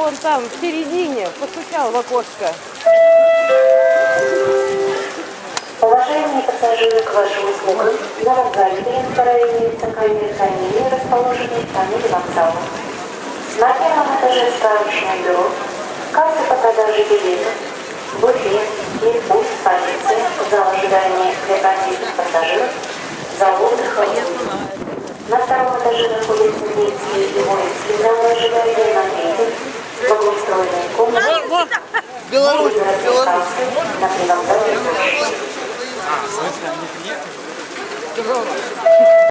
вон там, в середине, постучал в окошко. Уважаемые пассажиры, к вашим услугам, на вокзале Клинского района камеры хранения, расположенные в тоннеле вокзала. На первом этаже справочное бюро, касса по продаже билетов, буфет, медпункт, полиция, зал ожидания для транзитных пассажиров, зал отдыха. На втором этаже находятся детские и воинские залы ожидания, на третьем благоустроенные комнаты. Беларусь, На привокзале. в смысле, они приехали?